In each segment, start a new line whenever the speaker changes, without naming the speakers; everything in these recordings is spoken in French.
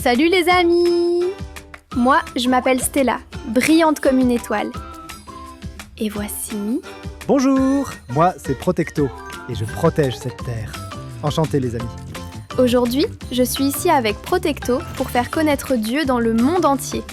Salut les amis! Moi, je m'appelle Stella, brillante comme une étoile. Et voici...
Bonjour, moi c'est Protecto et je protège cette terre. Enchanté les amis.
Aujourd'hui, je suis ici avec Protecto pour faire connaître Dieu dans le monde entier.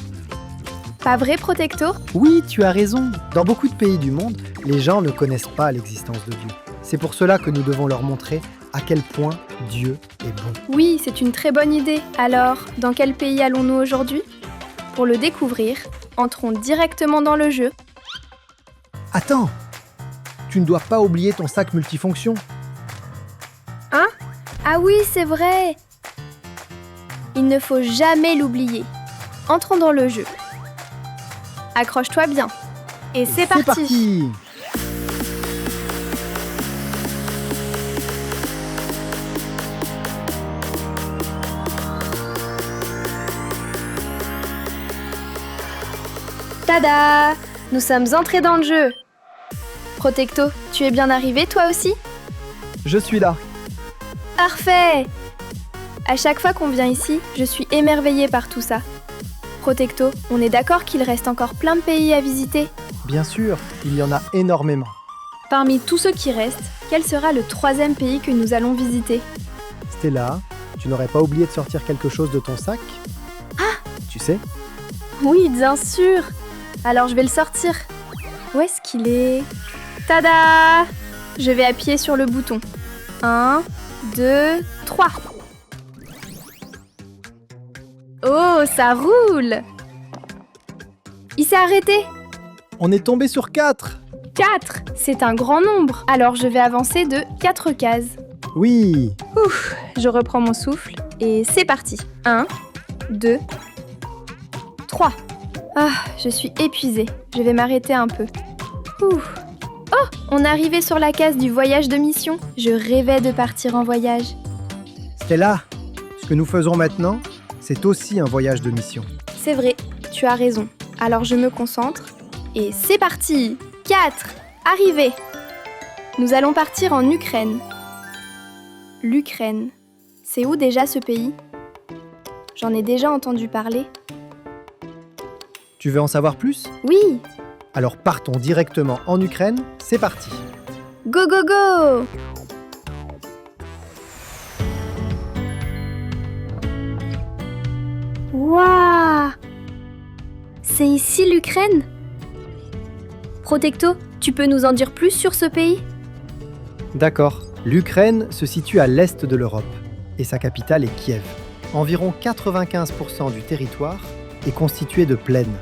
Pas vrai, Protecto?
Oui, tu as raison. Dans beaucoup de pays du monde, les gens ne connaissent pas l'existence de Dieu. C'est pour cela que nous devons leur montrer à quel point Dieu est bon.
Oui, c'est une très bonne idée. Alors, dans quel pays allons-nous aujourd'hui? Pour le découvrir, entrons directement dans le jeu.
Attends, tu ne dois pas oublier ton sac multifonction.
Hein? Ah oui, c'est vrai! Il ne faut jamais l'oublier. Entrons dans le jeu. Accroche-toi bien. Et c'est parti! Tada! Nous sommes entrés dans le jeu. Protecto, tu es bien arrivé toi aussi?
Je suis là.
Parfait! À chaque fois qu'on vient ici, je suis émerveillée par tout ça. Protecto, on est d'accord qu'il reste encore plein de pays à visiter?
Bien sûr, il y en a énormément.
Parmi tous ceux qui restent, quel sera le 3e pays que nous allons visiter?
Stella, tu n'aurais pas oublié de sortir quelque chose de ton sac?
Ah!
Tu sais?
Oui, bien sûr! Alors je vais le sortir. Où est-ce qu'il est? Tada! Je vais appuyer sur le bouton. 1, 2, 3. Oh, ça roule! Il s'est arrêté!
On est tombé sur 4!
4! C'est un grand nombre. Alors je vais avancer de 4 cases.
Oui!
Ouf, je reprends mon souffle et c'est parti. 1, 2, 3. Ah, je suis épuisée. Je vais m'arrêter un peu. Ouf. Oh, on est arrivé sur la case du voyage de mission. Je rêvais de partir en voyage.
Stella, ce que nous faisons maintenant, c'est aussi un voyage de mission.
C'est vrai, tu as raison. Alors je me concentre et c'est parti. 4. Arrivé. Nous allons partir en Ukraine. L'Ukraine. C'est où déjà ce pays? J'en ai déjà entendu parler.
Tu veux en savoir plus?
Oui.
Alors partons directement en Ukraine, c'est parti!
Go go go! Waouh! C'est ici l'Ukraine? Protecto, tu peux nous en dire plus sur ce pays?
D'accord. L'Ukraine se situe à l'est de l'Europe et sa capitale est Kiev. Environ 95% du territoire est constitué de plaines,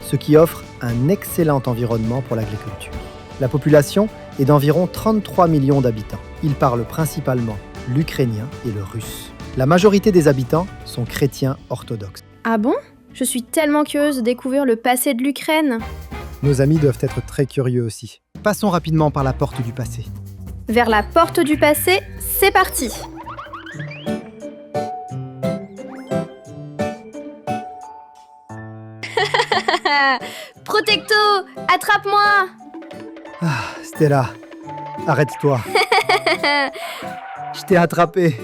ce qui offre un excellent environnement pour l'agriculture. La population est d'environ 33 millions d'habitants. Ils parlent principalement l'ukrainien et le russe. La majorité des habitants sont chrétiens orthodoxes.
Ah bon? Je suis tellement curieuse de découvrir le passé de l'Ukraine.
Nos amis doivent être très curieux aussi. Passons rapidement par la porte du passé.
Vers la porte du passé, c'est parti! Protecto, attrape-moi!
Ah, Stella, arrête-toi. Je t'ai attrapé.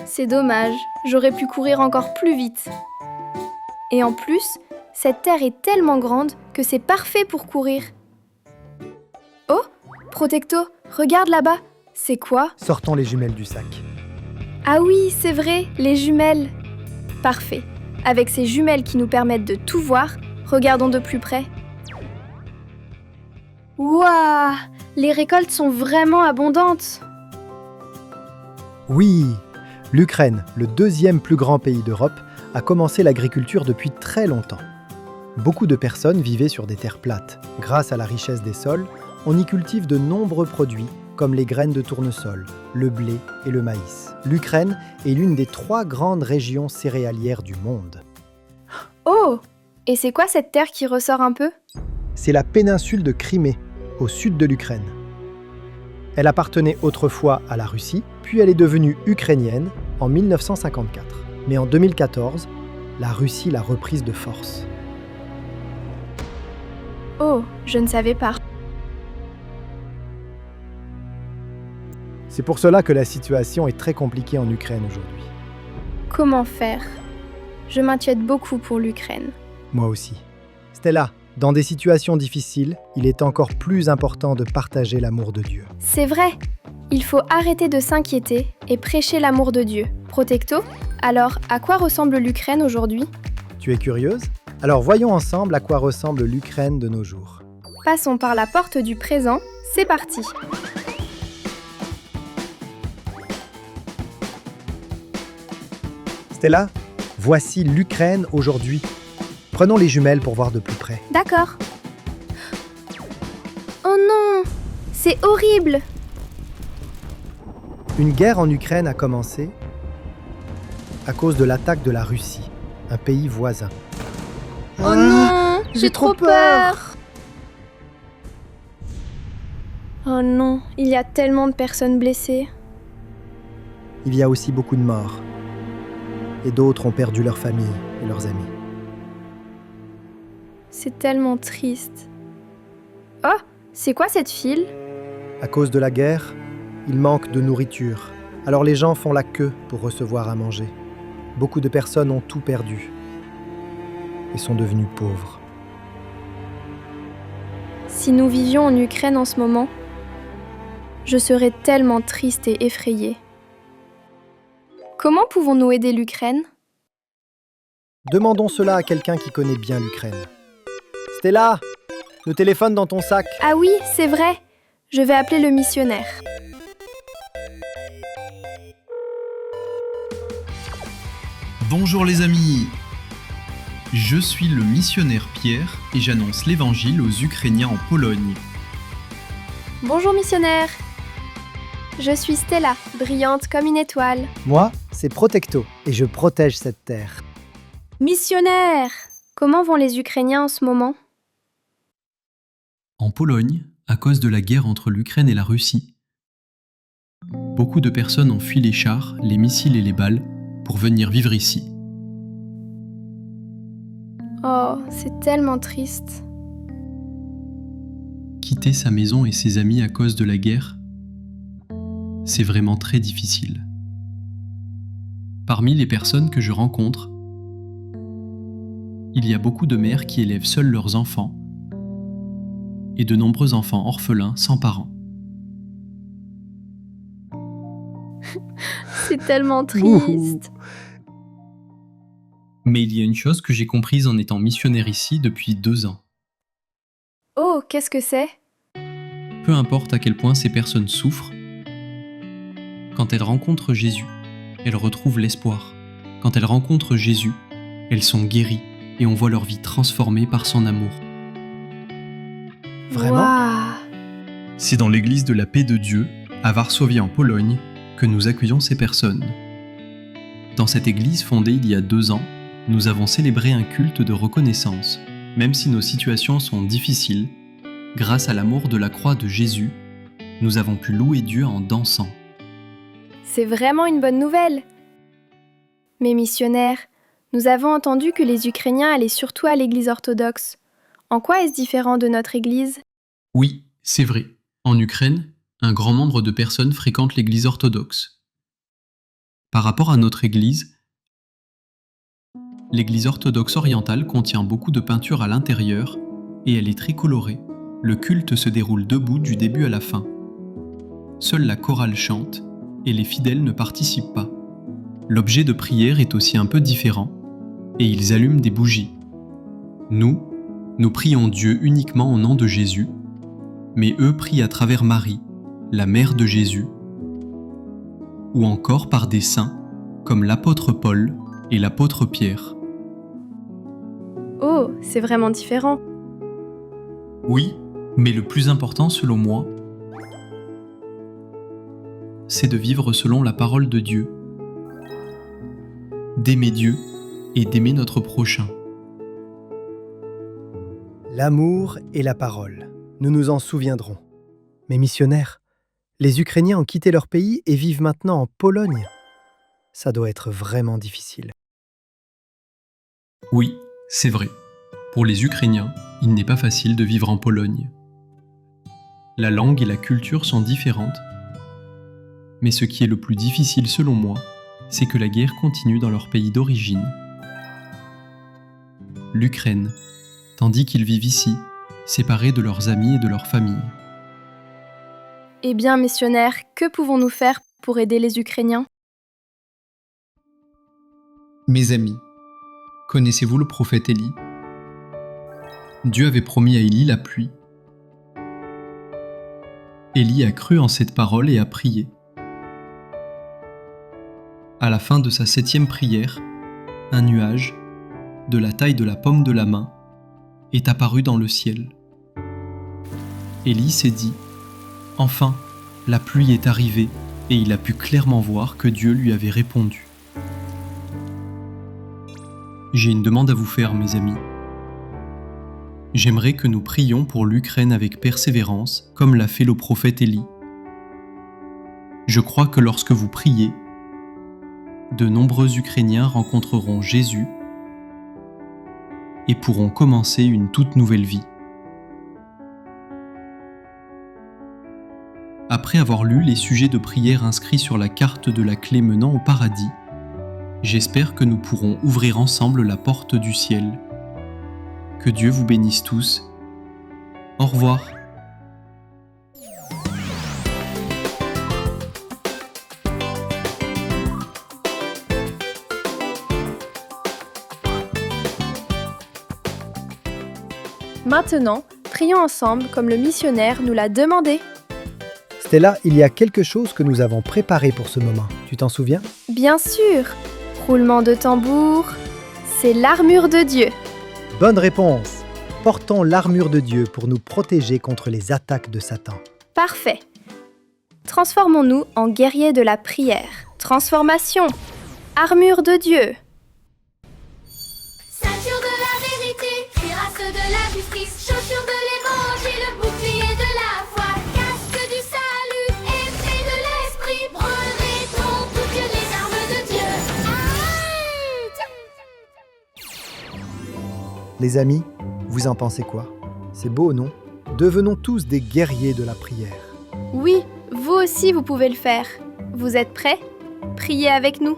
C'est dommage, j'aurais pu courir encore plus vite. Et en plus, cette terre est tellement grande que c'est parfait pour courir. Oh, Protecto, regarde là-bas. C'est quoi?
Sortons les jumelles du sac.
Ah oui, c'est vrai, les jumelles. Parfait. Avec ces jumelles qui nous permettent de tout voir, regardons de plus près. Waouh! Les récoltes sont vraiment abondantes.
Oui, l'Ukraine, le 2e plus grand pays d'Europe, a commencé l'agriculture depuis très longtemps. Beaucoup de personnes vivaient sur des terres plates. Grâce à la richesse des sols, on y cultive de nombreux produits comme les graines de tournesol, le blé et le maïs. L'Ukraine est l'une des 3 grandes régions céréalières du monde.
Oh! Et c'est quoi cette terre qui ressort un peu?
C'est la péninsule de Crimée, au sud de l'Ukraine. Elle appartenait autrefois à la Russie, puis elle est devenue ukrainienne en 1954. Mais en 2014, la Russie l'a reprise de force.
Oh, je ne savais pas.
C'est pour cela que la situation est très compliquée en Ukraine aujourd'hui.
Comment faire? Je m'inquiète beaucoup pour l'Ukraine.
Moi aussi. Stella, dans des situations difficiles, il est encore plus important de partager l'amour de Dieu.
C'est vrai, il faut arrêter de s'inquiéter et prêcher l'amour de Dieu. Protecto, alors à quoi ressemble l'Ukraine aujourd'hui?
Tu es curieuse? Alors voyons ensemble à quoi ressemble l'Ukraine de nos jours.
Passons par la porte du présent, c'est parti.
Stella, voici l'Ukraine aujourd'hui. Prenons les jumelles pour voir de plus près.
D'accord. Oh non, c'est horrible.
Une guerre en Ukraine a commencé à cause de l'attaque de la Russie, un pays voisin.
Oh non, j'ai trop peur. Oh non, il y a tellement de personnes blessées.
Il y a aussi beaucoup de morts. Et d'autres ont perdu leur famille et leurs amis.
C'est tellement triste. Oh, c'est quoi cette file?
À cause de la guerre, il manque de nourriture. Alors les gens font la queue pour recevoir à manger. Beaucoup de personnes ont tout perdu et sont devenues pauvres.
Si nous vivions en Ukraine en ce moment, je serais tellement triste et effrayée. Comment pouvons-nous aider l'Ukraine?
Demandons cela à quelqu'un qui connaît bien l'Ukraine. Stella, le téléphone dans ton sac.
Ah oui, c'est vrai. Je vais appeler le missionnaire.
Bonjour les amis, je suis le missionnaire Pierre et j'annonce l'évangile aux Ukrainiens en Pologne.
Bonjour missionnaire. Je suis Stella, brillante comme une étoile.
Moi, c'est Protecto et je protège cette terre.
Missionnaire! Comment vont les Ukrainiens en ce moment?
En Pologne, à cause de la guerre entre l'Ukraine et la Russie, beaucoup de personnes ont fui les chars, les missiles et les balles pour venir vivre ici.
Oh, c'est tellement triste.
Quitter sa maison et ses amis à cause de la guerre, c'est vraiment très difficile. Parmi les personnes que je rencontre, il y a beaucoup de mères qui élèvent seules leurs enfants et de nombreux enfants orphelins sans parents.
C'est tellement triste.
Mais il y a une chose que j'ai comprise en étant missionnaire ici depuis 2 ans.
Oh, qu'est-ce que c'est?
Peu importe à quel point ces personnes souffrent, quand elles rencontrent Jésus, elles retrouvent l'espoir. Quand elles rencontrent Jésus, elles sont guéries et on voit leur vie transformée par son amour.
Vraiment?
Waouh.
C'est dans l'église de la paix de Dieu, à Varsovie en Pologne, que nous accueillons ces personnes. Dans cette église fondée il y a 2 ans, nous avons célébré un culte de reconnaissance. Même si nos situations sont difficiles, grâce à l'amour de la croix de Jésus, nous avons pu louer Dieu en dansant.
C'est vraiment une bonne nouvelle. Mais missionnaire, nous avons entendu que les Ukrainiens allaient surtout à l'église orthodoxe. En quoi est-ce différent de notre église?
Oui, c'est vrai. En Ukraine, un grand nombre de personnes fréquentent l'église orthodoxe. Par rapport à notre église, l'église orthodoxe orientale contient beaucoup de peintures à l'intérieur et elle est très colorée. Le culte se déroule debout du début à la fin. Seule la chorale chante et les fidèles ne participent pas. L'objet de prière est aussi un peu différent et ils allument des bougies. Nous prions Dieu uniquement au nom de Jésus, mais eux prient à travers Marie, la mère de Jésus, ou encore par des saints comme l'apôtre Paul et l'apôtre Pierre.
Oh, c'est vraiment différent.
Oui, mais le plus important selon moi, c'est de vivre selon la parole de Dieu, d'aimer Dieu et d'aimer notre prochain.
L'amour et la parole, nous nous en souviendrons. Mais missionnaires, les Ukrainiens ont quitté leur pays et vivent maintenant en Pologne. Ça doit être vraiment difficile.
Oui, c'est vrai. Pour les Ukrainiens, il n'est pas facile de vivre en Pologne. La langue et la culture sont différentes. Mais ce qui est le plus difficile selon moi, c'est que la guerre continue dans leur pays d'origine, l'Ukraine, tandis qu'ils vivent ici, séparés de leurs amis et de leur famille.
Eh bien, missionnaires, que pouvons-nous faire pour aider les Ukrainiens?
Mes amis, connaissez-vous le prophète Élie? Dieu avait promis à Élie la pluie. Élie a cru en cette parole et a prié. À la fin de sa 7e prière, un nuage, de la taille de la paume de la main, est apparu dans le ciel. Élie s'est dit « Enfin, la pluie est arrivée » et il a pu clairement voir que Dieu lui avait répondu. J'ai une demande à vous faire, mes amis. J'aimerais que nous prions pour l'Ukraine avec persévérance, comme l'a fait le prophète Élie. Je crois que lorsque vous priez, de nombreux Ukrainiens rencontreront Jésus et pourront commencer une toute nouvelle vie. Après avoir lu les sujets de prière inscrits sur la carte de la clé menant au paradis, j'espère que nous pourrons ouvrir ensemble la porte du ciel. Que Dieu vous bénisse tous. Au revoir.
Maintenant, prions ensemble comme le missionnaire nous l'a demandé.
Stella, il y a quelque chose que nous avons préparé pour ce moment. Tu t'en souviens?
Bien sûr, roulement de tambour, c'est l'armure de Dieu.
Bonne réponse! Portons l'armure de Dieu pour nous protéger contre les attaques de Satan.
Parfait. Transformons-nous en guerriers de la prière. Transformation. Armure de Dieu.
Ceinture de la vérité, cuirasse de la justice, chaussures de l'évangile, bouclier de la foi, casque du salut, épée de l'esprit, brevetons toutes les armes de Dieu.
Les amis, vous en pensez quoi? C'est beau, non? Devenons tous des guerriers de la prière.
Oui, vous aussi vous pouvez le faire. Vous êtes prêts? Priez avec nous.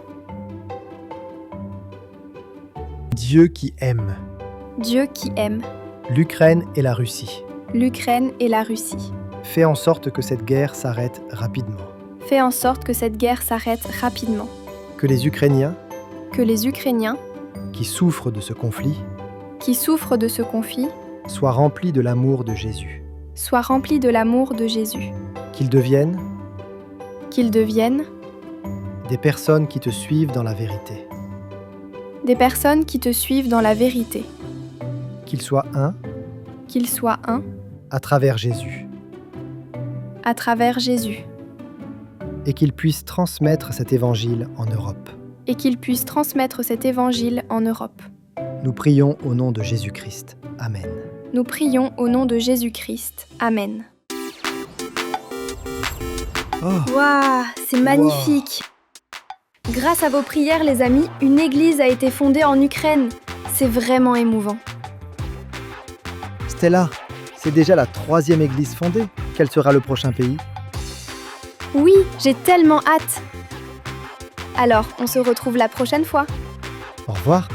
Dieu qui aime.
Dieu qui aime.
L'Ukraine et la Russie.
L'Ukraine et la Russie.
Fais en sorte que cette guerre s'arrête rapidement.
Fais en sorte que cette guerre s'arrête rapidement.
Que les Ukrainiens,
Que les Ukrainiens,
qui souffrent de ce conflit,
qui souffrent de ce conflit,
soient remplis de l'amour de Jésus.
soient remplis de l'amour de Jésus.
Qu'ils deviennent
Qu'ils deviennent
des personnes qui te suivent dans la vérité.
des personnes qui te suivent dans la vérité.
Qu'ils soient un
Qu'ils soient un
à travers Jésus.
à travers Jésus.
Et qu'ils puissent transmettre cet évangile en Europe.
Et qu'ils puissent transmettre cet évangile en Europe.
Nous prions au nom de Jésus-Christ. Amen.
Nous prions au nom de Jésus-Christ. Amen.
Oh,
Waouh, c'est magnifique. Grâce à vos prières, les amis, une église a été fondée en Ukraine. C'est vraiment émouvant.
Stella, c'est déjà la 3e église fondée. Quel sera le prochain pays?
Oui, j'ai tellement hâte. Alors, on se retrouve la prochaine fois.
Au revoir.